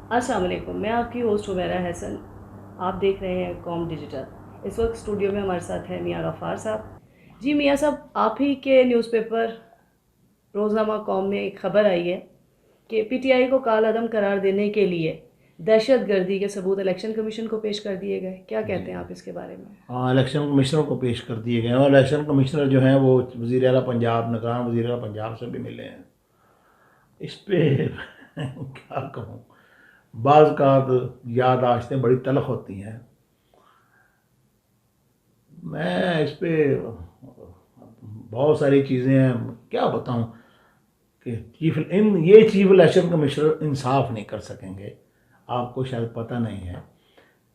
السلام علیکم، میں آپ کی ہوسٹ عمیرہ حسن. آپ دیکھ رہے ہیں قوم ڈیجیٹل. اس وقت اسٹوڈیو میں ہمارے ساتھ ہیں میاں غفار صاحب. جی میاں صاحب، آپ ہی کے نیوز پیپر روزنامہ قوم میں ایک خبر آئی ہے کہ پی ٹی آئی کو کال عدم قرار دینے کے لیے دہشت گردی کے ثبوت الیکشن کمیشن کو پیش کر دیے گئے. کیا کہتے ہیں آپ اس کے بارے میں؟ ہاں، الیکشن کمشنر کو پیش کر دیے گئے ہیں، اور الیکشن کمشنر جو ہیں وہ وزیر اعلیٰ پنجاب، نگران وزیر اعلیٰ پنجاب سے بھی ملے ہیں. اس پہ کیا کہوں، بعض کا یادداشتیں بڑی تلخ ہوتی ہیں. میں اس پہ بہت ساری چیزیں ہیں، کیا بتاؤں کہ یہ چیف الیکشن کمشنر انصاف نہیں کر سکیں گے. آپ کو شاید پتہ نہیں ہے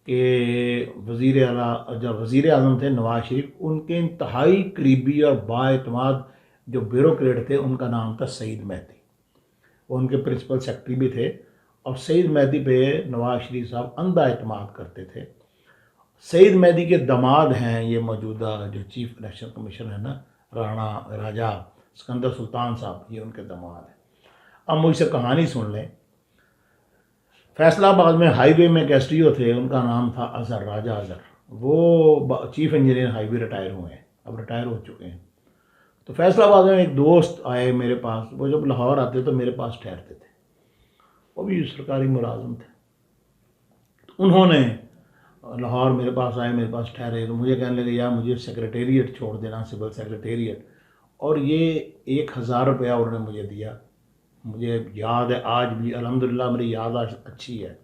کہ وزیر اعلیٰ جب وزیر اعظم تھے نواز شریف، ان کے انتہائی قریبی اور بااعتماد جو بیوروکریٹ تھے ان کا نام تھا سعید مہدی. وہ ان کے پرنسپل سیکرٹری بھی تھے، اور سعید مہدی پہ نواز شریف صاحب اندھا اعتماد کرتے تھے. سعید مہدی کے داماد ہیں یہ موجودہ جو چیف الیکشن کمیشن ہے نا، راجہ سکندر سلطان صاحب، یہ ان کے داماد ہیں. اب مجھ سے کہانی سن لیں. فیصلہ آباد میں ہائی وے میں ایک ایس ٹی او تھے، ان کا نام تھا اظہر، راجہ اظہر. وہ چیف انجینئر ہائی وے ریٹائر ہوئے ہیں، اب ریٹائر ہو چکے ہیں. تو فیصلہ آباد میں ایک دوست آئے میرے پاس. وہ جب لاہور آتے تو میرے پاس ٹھہرتے تھے، وہ بھی سرکاری ملازم تھے. تو انہوں نے لاہور میرے پاس آئے، میرے پاس ٹھہرے، تو مجھے کہنے لگے یار مجھے سیکریٹریٹ چھوڑ دینا، سول سیکریٹریٹ. اور یہ 1,000 روپیہ انہوں نے مجھے دیا. مجھے یاد ہے آج بھی، الحمدللہ میری یاد آج اچھی ہے.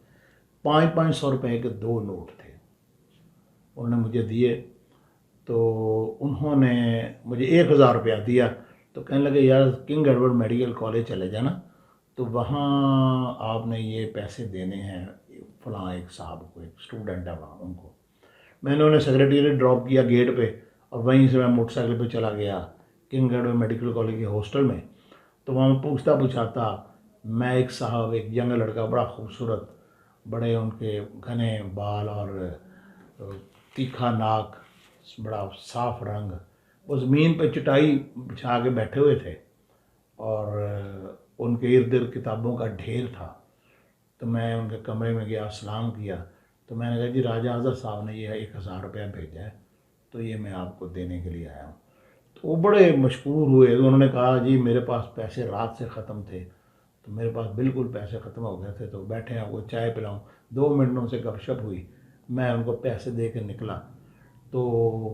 500 روپے کے 2 نوٹ تھے، انہوں نے مجھے دیے. تو انہوں نے مجھے 1,000 روپیہ دیا. تو کہنے لگے یار کنگ ایڈورڈ میڈیکل کالج چلے جانا، تو وہاں آپ نے یہ پیسے دینے ہیں فلاں ایک صاحب کو، ایک اسٹوڈنٹ ہے وہاں، ان کو. میں نے انہیں سیکریٹریٹ ڈراپ کیا گیٹ پہ، اور وہیں سے میں موٹر سائیکل پہ چلا گیا کنگ ایڈورڈ میڈیکل کالج کے ہاسٹل میں. تو وہاں میں پوچھتا میں ایک صاحب، ایک ینگ لڑکا، بڑا خوبصورت، بڑے ان کے گھنے بال اور تیکھا ناک، بڑا صاف رنگ، وہ زمین پہ چٹائی بچھا کے بیٹھے ہوئے تھے، اور ان کے ارد گرد کتابوں کا ڈھیر تھا. تو میں ان کے کمرے میں گیا، سلام کیا. تو میں نے کہا جی راجہ اظہر صاحب نے یہ 1,000 روپیہ بھیجا ہے، تو یہ میں آپ کو دینے کے لیے آیا ہوں. تو وہ بڑے مشکور ہوئے. تو انہوں نے کہا جی میرے پاس پیسے رات سے ختم تھے. تو میرے پاس بالکل پیسے ختم ہو گئے تھے، تو بیٹھے آپ کو چائے پلاؤں. 2 منٹوں سے گپ شپ ہوئی، میں ان کو پیسے دے کے نکلا. تو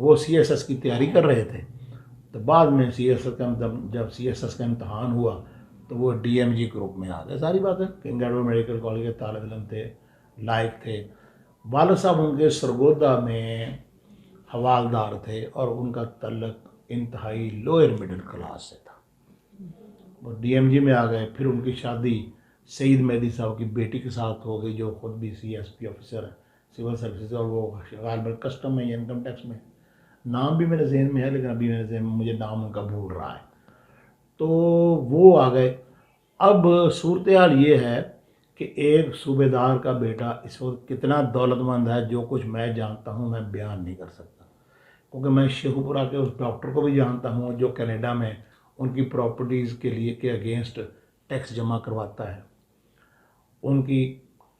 وہ سی ایس ایس کی تیاری کر رہے تھے. تو بعد میں جب سی ایس ایس کا امتحان ہوا تو وہ ڈی ایم جی گروپ میں آ گئے. ساری بات ہے، کنگ ایڈورڈ میڈیکل کالج کے طالب علم تھے، لائق تھے. والد صاحب ان کے سرگودا میں حوالدار تھے، اور ان کا تعلق انتہائی لوئر مڈل کلاس سے تھا. وہ ڈی ایم جی میں آ گئے. پھر ان کی شادی سعید مہدی صاحب کی بیٹی کے ساتھ ہو گئی، جو خود بھی سی ایس پی آفیسر ہے، سول سروسز، اور وہ غالباً کسٹم میں یا انکم ٹیکس میں. نام بھی میرے ذہن میں ہے، لیکن ابھی میرے ذہن میں مجھے نام ان کا بھول رہا ہے. تو وہ آ گئے. اب صورتحال یہ ہے کہ ایک صوبے دار کا بیٹا اس وقت کتنا دولت مند ہے، جو کچھ میں جانتا ہوں میں بیان نہیں کر سکتا. کیونکہ میں شیخو پورہ کے اس ڈاکٹر کو بھی جانتا ہوں جو کینیڈا میں ان کی پراپرٹیز کے لیے کے اگینسٹ ٹیکس جمع کرواتا ہے. ان کی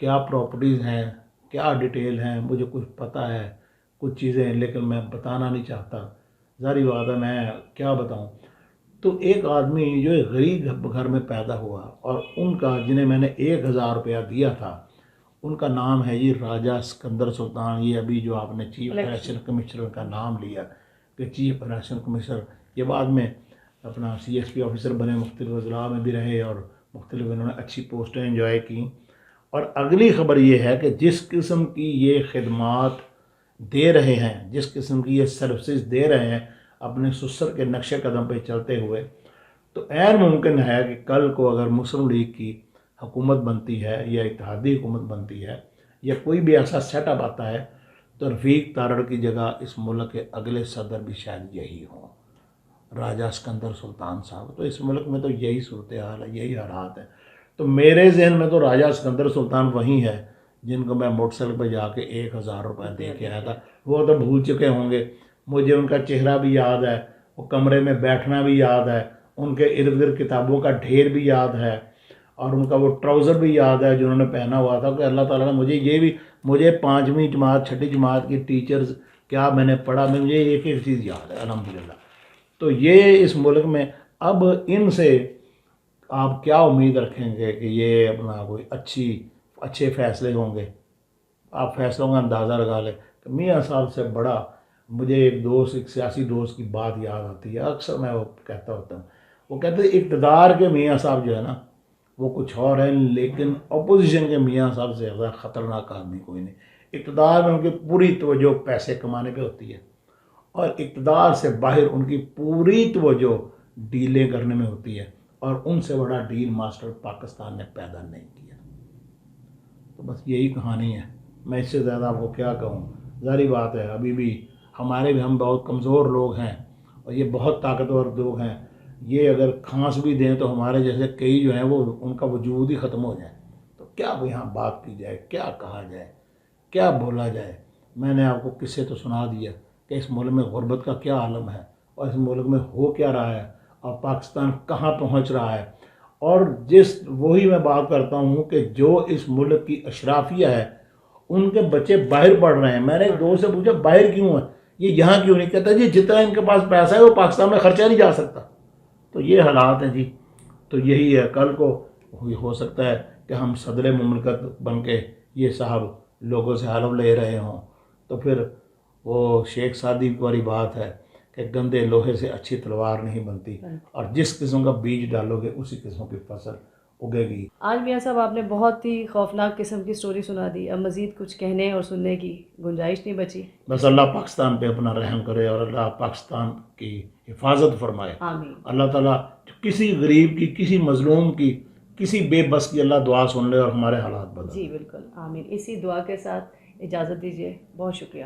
کیا پراپرٹیز ہیں، کیا ڈیٹیل ہیں، مجھے کچھ پتہ ہے کچھ چیزیں، لیکن میں بتانا نہیں چاہتا. ظاہری بات ہے، میں کیا بتاؤں. تو ایک آدمی جو ایک غریب گھر میں پیدا ہوا، اور ان کا جنہیں میں نے 1,000 روپیہ دیا تھا، ان کا نام ہے یہ راجہ سکندر سلطان. یہ ابھی جو آپ نے چیف الیکشن کمشنر کا نام لیا کہ چیف الیکشن کمشنر، یہ بعد میں اپنا سی ایس پی آفیسر بنے، مختلف اضلاع میں بھی رہے، اور مختلف انہوں نے اچھی پوسٹیں انجوائے کیں. اور اگلی خبر یہ ہے کہ جس قسم کی یہ خدمات دے رہے ہیں، جس قسم کی یہ سروسز دے رہے ہیں اپنے سسر کے نقش قدم پہ چلتے ہوئے، تو عین ممکن ہے کہ کل کو اگر مسلم لیگ کی حکومت بنتی ہے یا اتحادی حکومت بنتی ہے یا کوئی بھی ایسا سیٹ اپ آتا ہے، تو رفیق تارڑ کی جگہ اس ملک کے اگلے صدر بھی شاید یہی ہوں، راجہ سکندر سلطان صاحب. تو اس ملک میں تو یہی صورتحال ہے، یہی حالات ہیں. تو میرے ذہن میں تو راجہ سکندر سلطان وہی ہے جن کو میں موٹر سائیکل پہ جا کے 1,000 روپے دے کے آیا تھا. وہ تو بھول چکے ہوں گے، مجھے ان کا چہرہ بھی یاد ہے، وہ کمرے میں بیٹھنا بھی یاد ہے، ان کے ارد گرد کتابوں کا ڈھیر بھی یاد ہے، اور ان کا وہ ٹراؤزر بھی یاد ہے جنہوں نے پہنا ہوا تھا کہ اللہ تعالیٰ نے مجھے 5ویں جماعت 6ٹھی جماعت کی ٹیچرز کیا میں نے پڑھا، مجھے ایک ایک چیز یاد ہے الحمدللہ۔ تو یہ اس ملک میں اب ان سے آپ کیا امید رکھیں گے کہ یہ اپنا کوئی اچھے فیصلے ہوں گے؟ آپ فیصلوں کا اندازہ لگا لیں کہ میاں صاحب سے بڑا مجھے ایک سیاسی دوست کی بات یاد آتی ہے، اکثر میں وہ کہتا ہوتا ہوں، وہ کہتے ہیں اقتدار کے میاں صاحب جو ہے نا وہ کچھ اور ہیں، لیکن اپوزیشن کے میاں صاحب سے زیادہ خطرناک آدمی کوئی نہیں۔ اقتدار میں ان کی پوری توجہ پیسے کمانے پہ ہوتی ہے، اور اقتدار سے باہر ان کی پوری توجہ ڈیلیں کرنے میں ہوتی ہے، اور ان سے بڑا ڈیل ماسٹر پاکستان نے پیدا نہیں کیا۔ تو بس یہی کہانی ہے، میں اس سے زیادہ آپ کو کیا کہوں۔ ظاہری بات ہے ابھی بھی ہم بہت کمزور لوگ ہیں، اور یہ بہت طاقتور لوگ ہیں، یہ اگر کھانس بھی دیں تو ہمارے جیسے کئی جو ہیں وہ ان کا وجود ہی ختم ہو جائے۔ تو کیا یہاں بات کی جائے، کیا کہا جائے، کیا بولا جائے؟ میں نے آپ کو قصے تو سنا دیا کہ اس ملک میں غربت کا کیا عالم ہے، اور اس ملک میں ہو کیا رہا ہے، اور پاکستان کہاں پہنچ رہا ہے۔ اور وہی میں بات کرتا ہوں کہ جو اس ملک کی اشرافیہ ہے ان کے بچے باہر پڑھ رہے ہیں۔ میں نے ایک دوست سے پوچھا باہر کیوں ہے، یہ یہاں کیوں نہیں؟ کہتا جی جتنا ان کے پاس پیسہ ہے وہ پاکستان میں خرچہ نہیں جا سکتا۔ تو یہ حالات ہیں جی، تو یہی ہے۔ کل کو ہو سکتا ہے کہ ہم صدر مملکت بن کے یہ صاحب لوگوں سے حلف لے رہے ہوں، تو پھر وہ شیخ سعدی والی بات ہے کہ گندے لوہے سے اچھی تلوار نہیں بنتی، اور جس قسم کا بیج ڈالو گے اسی قسم کی فصل اگے گی۔ آج میاں صاحب آپ نے بہت ہی خوفناک قسم کی سٹوری سنا دی، اب مزید کچھ کہنے اور سننے کی گنجائش نہیں بچی۔ بس اللہ پاکستان پہ اپنا رحم کرے، اور اللہ پاکستان کی حفاظت فرمائے۔ آمین۔ اللہ تعالیٰ کسی غریب کی، کسی مظلوم کی، کسی بے بس کی اللہ دعا سن لے اور ہمارے حالات بدل۔ جی بالکل، آمین۔ اسی دعا کے ساتھ اجازت دیجیے، بہت شکریہ۔